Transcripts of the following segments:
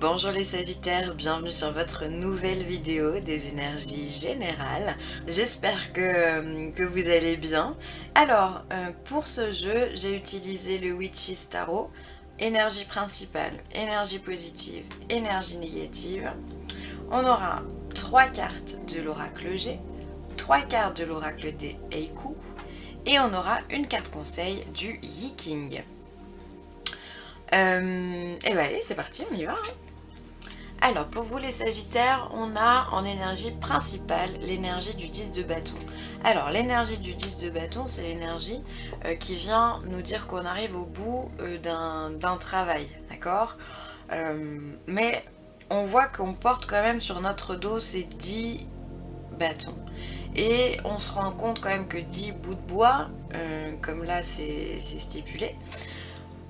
Bonjour les Sagittaires, bienvenue sur votre nouvelle vidéo des énergies générales. J'espère que vous allez bien. Alors, pour ce jeu, j'ai utilisé le Witch's Tarot. Énergie principale, énergie positive, énergie négative. On aura 3 cartes de l'oracle G, 3 cartes de l'oracle des Eiku, et on aura une carte conseil du Yi King. Et bah allez, c'est parti, on y va. Alors, pour vous les Sagittaires, on a en énergie principale l'énergie du 10 de bâton. Alors, l'énergie du 10 de bâton, c'est l'énergie qui vient nous dire qu'on arrive au bout d'un travail, d'accord. Mais on voit qu'on porte quand même sur notre dos ces 10 bâtons. Et on se rend compte quand même que 10 bouts de bois, comme là c'est stipulé,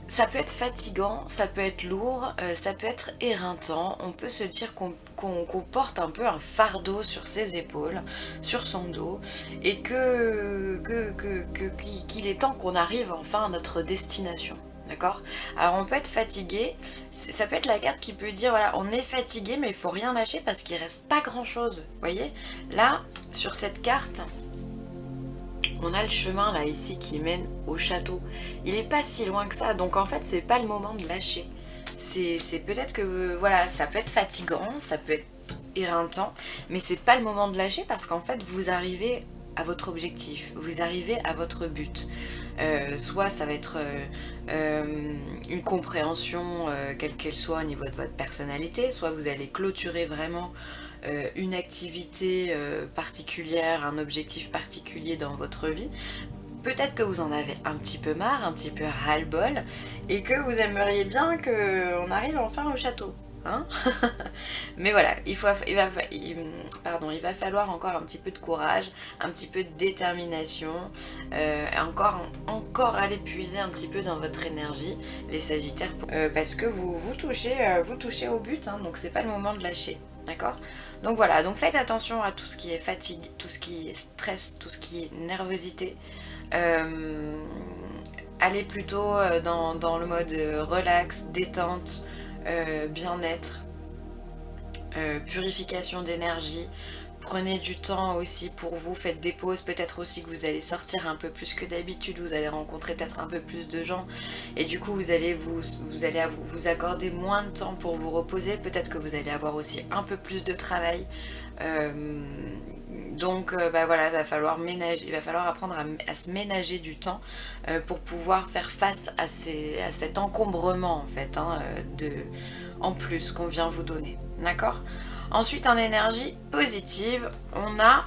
ça peut être fatigant, ça peut être lourd, ça peut être éreintant. On peut se dire qu'on porte un peu un fardeau sur ses épaules, sur son dos, et qu'il est temps qu'on arrive enfin à notre destination. D'accord? Alors on peut être fatigué, ça peut être la carte qui peut dire voilà, on est fatigué mais il faut rien lâcher parce qu'il reste pas grand chose. Vous voyez? Là, sur cette carte, on a le chemin là ici qui mène au château. Il est pas si loin que ça, donc en fait c'est pas le moment de lâcher. C'est peut-être que voilà, ça peut être fatigant, ça peut être éreintant, mais c'est pas le moment de lâcher parce qu'en fait vous arrivez à votre objectif, vous arrivez à votre but. Soit ça va être une compréhension quelle qu'elle soit au niveau de votre personnalité, soit vous allez clôturer vraiment une activité particulière, un objectif particulier dans votre vie. Peut-être que vous en avez un petit peu marre, un petit peu ras-le-bol, et que vous aimeriez bien qu'on arrive enfin au château. Hein. Mais voilà, il va falloir encore un petit peu de courage, un petit peu de détermination, encore aller puiser un petit peu dans votre énergie, les Sagittaires, parce que vous touchez au but, hein, donc c'est pas le moment de lâcher. D'accord? Donc voilà, donc faites attention à tout ce qui est fatigue, tout ce qui est stress, tout ce qui est nervosité. Allez plutôt dans le mode relax, détente, bien-être, purification d'énergie. Prenez du temps aussi pour vous, faites des pauses, peut-être aussi que vous allez sortir un peu plus que d'habitude, vous allez rencontrer peut-être un peu plus de gens et du coup vous allez vous accorder moins de temps pour vous reposer, peut-être que vous allez avoir aussi un peu plus de travail. Donc bah voilà, il va falloir apprendre à se ménager du temps pour pouvoir faire face à cet encombrement en fait, hein, en plus qu'on vient vous donner, d'accord? Ensuite, en énergie positive, on a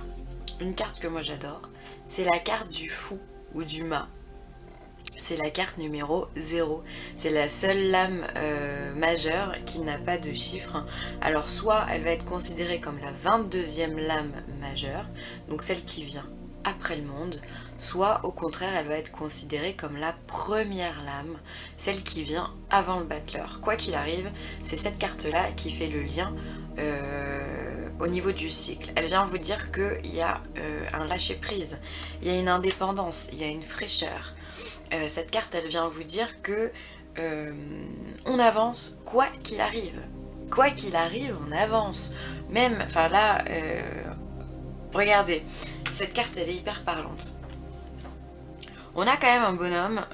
une carte que moi j'adore, c'est la carte du fou ou du mât. C'est la carte numéro 0. C'est la seule lame majeure qui n'a pas de chiffre. Alors soit elle va être considérée comme la 22e lame majeure, donc celle qui vient après le monde, soit au contraire elle va être considérée comme la première lame, celle qui vient avant le battleur. Quoi qu'il arrive, c'est cette carte-là qui fait le lien au niveau du cycle. Elle vient vous dire qu'il y a un lâcher-prise, il y a une indépendance, il y a une fraîcheur. Cette carte, elle vient vous dire que on avance quoi qu'il arrive. Quoi qu'il arrive, on avance. Même, enfin là, regardez, cette carte, elle est hyper parlante. On a quand même un bonhomme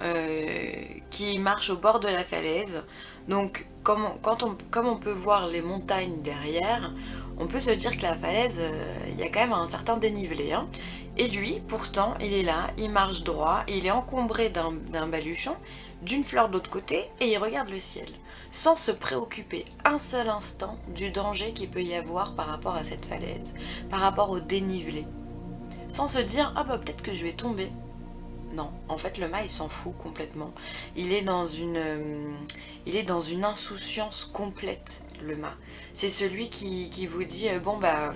qui marche au bord de la falaise. Donc, comme on peut voir les montagnes derrière, on peut se dire que la falaise, il y a quand même un certain dénivelé. Hein. Et lui, pourtant, il est là, il marche droit, il est encombré d'un baluchon, d'une fleur de l'autre côté, et il regarde le ciel, sans se préoccuper un seul instant du danger qu'il peut y avoir par rapport à cette falaise, par rapport au dénivelé. Sans se dire, ah bah peut-être que je vais tomber. Non, en fait le mât il s'en fout complètement. Il est dans une insouciance complète, le mât. C'est celui qui vous dit bon bah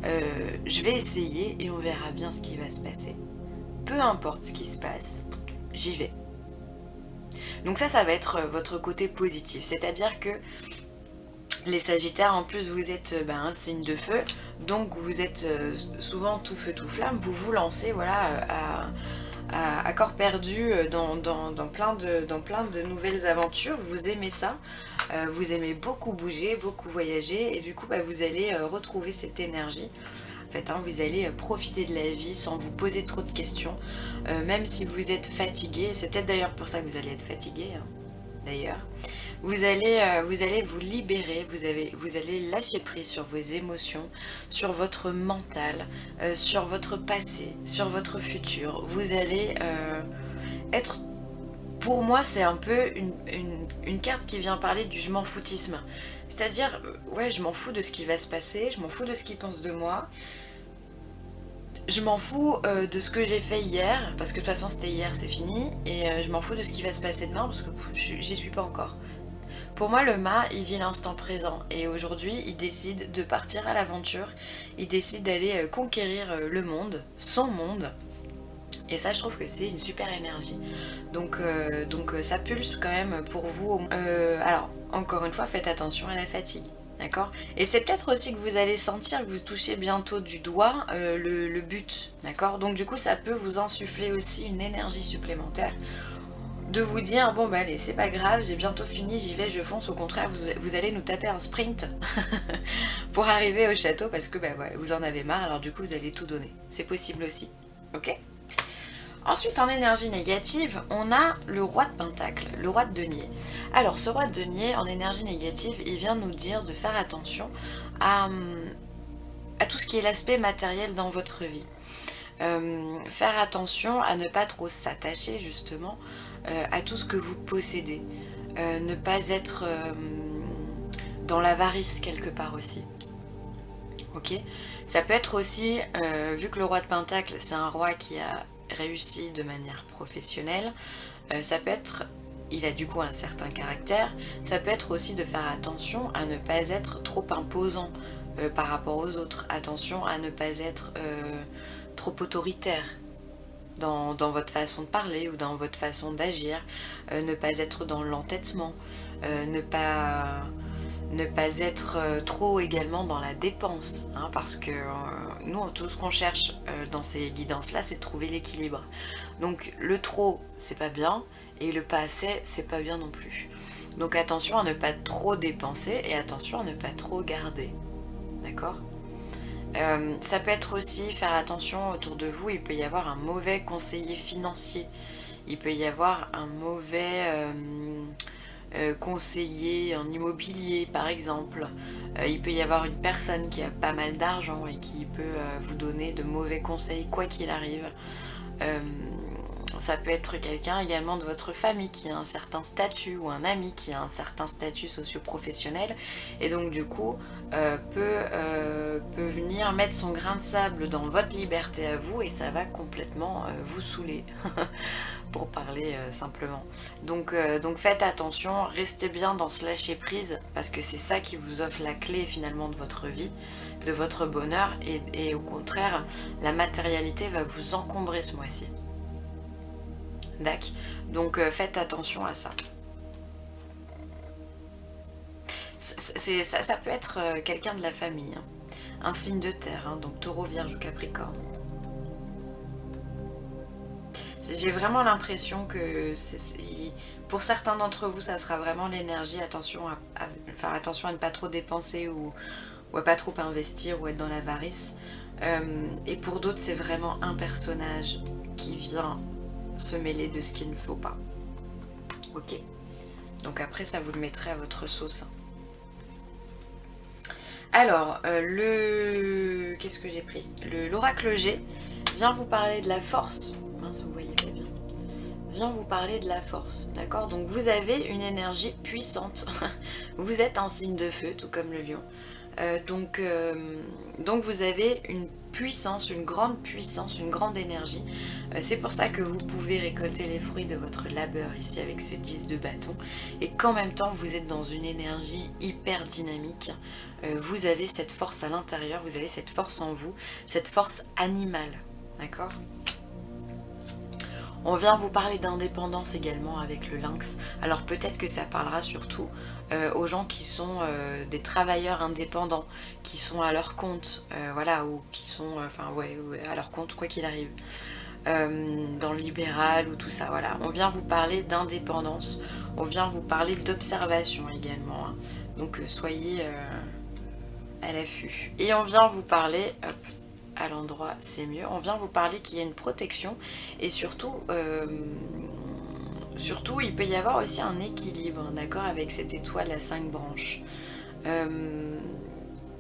je vais essayer et on verra bien ce qui va se passer. Peu importe ce qui se passe, j'y vais. Donc ça va être votre côté positif, c'est-à-dire que les Sagittaires, en plus vous êtes un signe de feu, donc vous êtes souvent tout feu tout flamme, vous vous lancez voilà à corps perdu dans plein de nouvelles aventures, vous aimez ça, vous aimez beaucoup bouger, beaucoup voyager, et du coup bah, vous allez retrouver cette énergie. En fait, hein, vous allez profiter de la vie sans vous poser trop de questions, même si vous êtes fatigué. C'est peut-être d'ailleurs pour ça que vous allez être fatigué, hein, d'ailleurs. Vous allez vous libérer, vous allez lâcher prise sur vos émotions, sur votre mental, sur votre passé, sur votre futur. Vous allez être... Pour moi, c'est un peu une carte qui vient parler du je m'en foutisme. C'est-à-dire, ouais, je m'en fous de ce qui va se passer, je m'en fous de ce qu'ils pensent de moi, je m'en fous de ce que j'ai fait hier, parce que de toute façon c'était hier, c'est fini, et je m'en fous de ce qui va se passer demain, parce que j'y suis pas encore. Pour moi, le mât, il vit l'instant présent, et aujourd'hui, il décide de partir à l'aventure, il décide d'aller conquérir le monde, son monde, et ça, je trouve que c'est une super énergie. Donc ça pulse quand même pour vous. Alors, encore une fois, faites attention à la fatigue. D'accord. Et c'est peut-être aussi que vous allez sentir que vous touchez bientôt du doigt le but. D'accord. Donc du coup, ça peut vous insuffler aussi une énergie supplémentaire. De vous dire, bon bah allez, c'est pas grave, j'ai bientôt fini, j'y vais, je fonce. Au contraire, vous allez nous taper un sprint pour arriver au château parce que bah, ouais, vous en avez marre, alors du coup, vous allez tout donner. C'est possible aussi. Ok. Ensuite, en énergie négative, on a le roi de pentacle, le roi de denier. Alors, ce roi de denier, en énergie négative, il vient nous dire de faire attention à tout ce qui est l'aspect matériel dans votre vie. Faire attention à ne pas trop s'attacher, justement, à tout ce que vous possédez. Ne pas être dans l'avarice, quelque part aussi. Ok. Ça peut être aussi, vu que le roi de pentacle, c'est un roi qui a réussi de manière professionnelle, ça peut être, il a du coup un certain caractère, ça peut être aussi de faire attention à ne pas être trop imposant par rapport aux autres, attention à ne pas être trop autoritaire dans votre façon de parler ou dans votre façon d'agir, ne pas être dans l'entêtement, ne pas être trop également dans la dépense, hein, parce que nous, tout ce qu'on cherche dans ces guidances-là, c'est de trouver l'équilibre. Donc le trop, c'est pas bien, et le pas assez, c'est pas bien non plus. Donc attention à ne pas trop dépenser, et attention à ne pas trop garder. D'accord ? Ça peut être aussi faire attention autour de vous, il peut y avoir un mauvais conseiller financier, il peut y avoir un mauvais... conseiller en immobilier par exemple, il peut y avoir une personne qui a pas mal d'argent et qui peut vous donner de mauvais conseils quoi qu'il arrive. Ça peut être quelqu'un également de votre famille qui a un certain statut ou un ami qui a un certain statut socio-professionnel et donc du coup peut venir mettre son grain de sable dans votre liberté à vous et ça va complètement vous saouler pour parler simplement. Donc faites attention, restez bien dans ce lâcher prise parce que c'est ça qui vous offre la clé finalement de votre vie, de votre bonheur et au contraire la matérialité va vous encombrer ce mois-ci. D'accord. Donc faites attention à ça. Ça peut être quelqu'un de la famille, hein. Un signe de terre, hein, donc taureau, vierge ou capricorne. J'ai vraiment l'impression que pour certains d'entre vous, ça sera vraiment l'énergie. Attention attention à ne pas trop dépenser ou à pas trop investir ou être dans l'avarice. Et pour d'autres, c'est vraiment un personnage qui vient se mêler de ce qu'il ne faut pas. Ok. Donc après, ça vous le mettrez à votre sauce. Alors, qu'est-ce que j'ai pris? L'oracle G vient vous parler de la force. Mince, vous voyez pas bien. Vient vous parler de la force, d'accord? Donc vous avez une énergie puissante. Vous êtes un signe de feu, tout comme le lion. Donc vous avez une puissance, une grande énergie. C'est pour ça que vous pouvez récolter les fruits de votre labeur ici avec ce 10 de bâton. Et qu'en même temps, vous êtes dans une énergie hyper dynamique. Vous avez cette force à l'intérieur, vous avez cette force en vous, cette force animale, d'accord ? On vient vous parler d'indépendance également avec le lynx. Alors peut-être que ça parlera surtout aux gens qui sont des travailleurs indépendants, qui sont à leur compte, voilà, ou qui sont à leur compte quoi qu'il arrive. dans le libéral ou tout ça. Voilà, on vient vous parler d'indépendance, on vient vous parler d'observation également, hein. Donc soyez à l'affût. Et on vient vous parler, hop, à l'endroit c'est mieux, on vient vous parler qu'il y a une protection et surtout, surtout il peut y avoir aussi un équilibre, d'accord, avec cette étoile à 5 branches.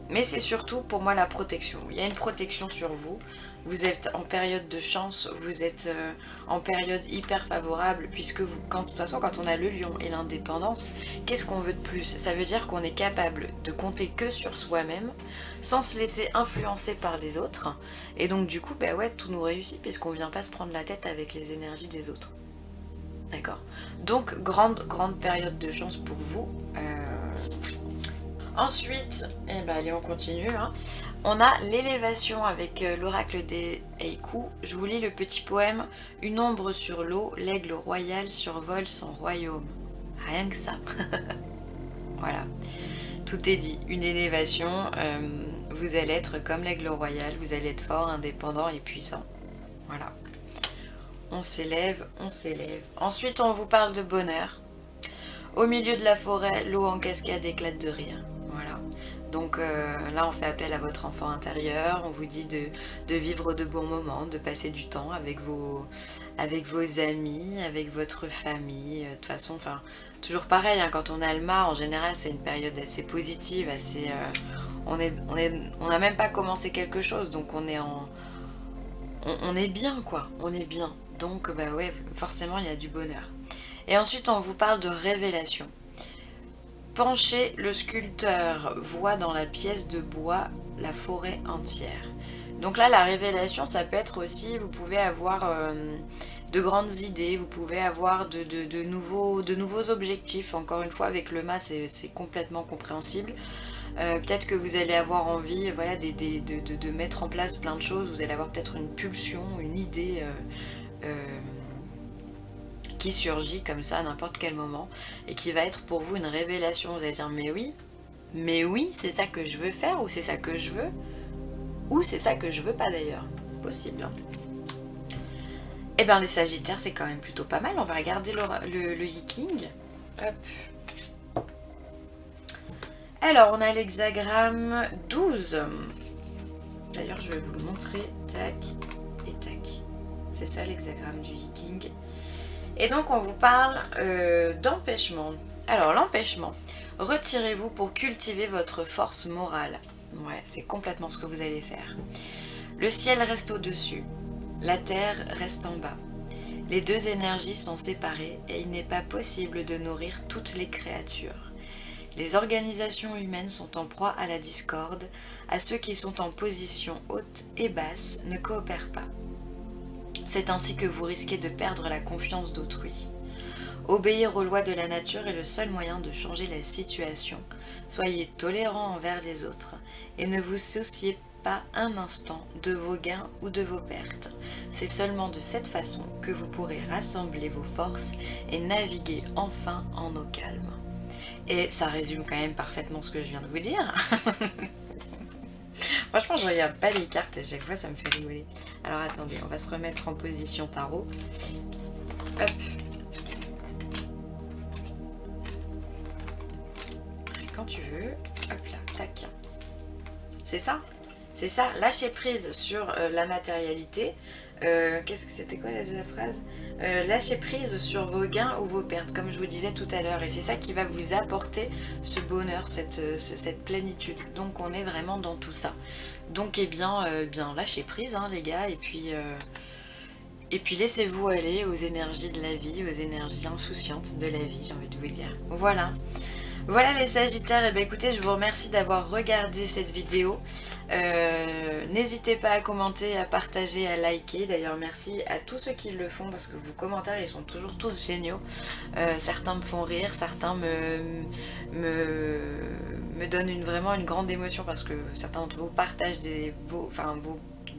Mais c'est surtout pour moi la protection. Il y a une protection sur vous. Vous êtes en période de chance, vous êtes en période hyper favorable, puisque vous, de toute façon quand on a le lion et l'indépendance, qu'est-ce qu'on veut de plus? Ça veut dire qu'on est capable de compter que sur soi-même, sans se laisser influencer par les autres, et donc du coup, bah ouais, tout nous réussit, puisqu'on vient pas se prendre la tête avec les énergies des autres. D'accord? Donc, grande période de chance pour vous. Ensuite, eh ben, allez, on continue, hein. On a l'élévation avec l'oracle des Heiku. Je vous lis le petit poème. Une ombre sur l'eau, l'aigle royal survole son royaume. Rien que ça. Voilà, tout est dit. Une élévation, vous allez être comme l'aigle royal, vous allez être fort, indépendant et puissant. Voilà. On s'élève, on s'élève. Ensuite, on vous parle de bonheur. Au milieu de la forêt, l'eau en cascade éclate de rire. Voilà. Donc là, on fait appel à votre enfant intérieur. On vous dit de vivre de bons moments, de passer du temps avec vos amis, avec votre famille. De toute façon, enfin, toujours pareil, hein, quand on a le mât, en général, c'est une période assez positive, assez... on n'a même pas commencé quelque chose, donc on est bien, quoi. On est bien. Donc, bah ouais, forcément, il y a du bonheur. Et ensuite, on vous parle de révélation. Penché, le sculpteur voit dans la pièce de bois la forêt entière. Donc là, la révélation, ça peut être aussi, vous pouvez avoir de grandes idées, vous pouvez avoir de nouveaux objectifs. Encore une fois, avec le mât, c'est complètement compréhensible. Peut-être que vous allez avoir envie, voilà, de mettre en place plein de choses. Vous allez avoir peut-être une pulsion, une idée qui surgit comme ça à n'importe quel moment et qui va être pour vous une révélation. Vous allez dire mais oui, c'est ça que je veux faire, ou c'est ça que je veux, ou c'est ça que je veux pas d'ailleurs. Possible, hein. Et bien les Sagittaires, c'est quand même plutôt pas mal. On va regarder le Yiking. Hop. Alors, on a l'hexagramme 12. D'ailleurs, je vais vous le montrer. Tac et tac. C'est ça l'hexagramme du Yiking. Et donc on vous parle d'empêchement. Alors l'empêchement, retirez-vous pour cultiver votre force morale. Ouais, c'est complètement ce que vous allez faire. Le ciel reste au-dessus, la terre reste en bas. Les deux énergies sont séparées et il n'est pas possible de nourrir toutes les créatures. Les organisations humaines sont en proie à la discorde, à ceux qui sont en position haute et basse ne coopèrent pas. C'est ainsi que vous risquez de perdre la confiance d'autrui. Obéir aux lois de la nature est le seul moyen de changer la situation. Soyez tolérants envers les autres et ne vous souciez pas un instant de vos gains ou de vos pertes. C'est seulement de cette façon que vous pourrez rassembler vos forces et naviguer enfin en eau calme. Et ça résume quand même parfaitement ce que je viens de vous dire. Franchement, je regarde pas les cartes, à chaque fois ça me fait rigoler. Alors attendez, on va se remettre en position tarot. Hop. Quand tu veux. Hop là, tac. C'est ça. C'est ça, lâcher prise sur la matérialité. Qu'est-ce que c'était quoi la phrase? Lâcher prise sur vos gains ou vos pertes, comme je vous disais tout à l'heure. Et c'est ça qui va vous apporter ce bonheur, cette plénitude. Donc on est vraiment dans tout ça. Donc eh bien, bien lâchez prise, hein, les gars. Et puis laissez-vous aller aux énergies de la vie, aux énergies insouciantes de la vie, j'ai envie de vous dire. Voilà. Voilà les Sagittaires, et bien écoutez, je vous remercie d'avoir regardé cette vidéo. N'hésitez pas à commenter, à partager, à liker. D'ailleurs merci à tous ceux qui le font parce que vos commentaires ils sont toujours tous géniaux. Certains me font rire, certains me donnent vraiment une grande émotion parce que certains d'entre vous partagent des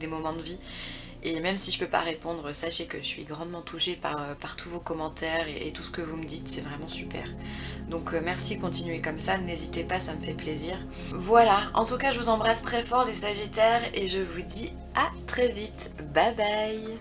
moments de vie. Et même si je ne peux pas répondre, sachez que je suis grandement touchée par tous vos commentaires et tout ce que vous me dites, c'est vraiment super. Donc merci, continuez comme ça, n'hésitez pas, ça me fait plaisir. Voilà, en tout cas je vous embrasse très fort les Sagittaires et je vous dis à très vite. Bye bye.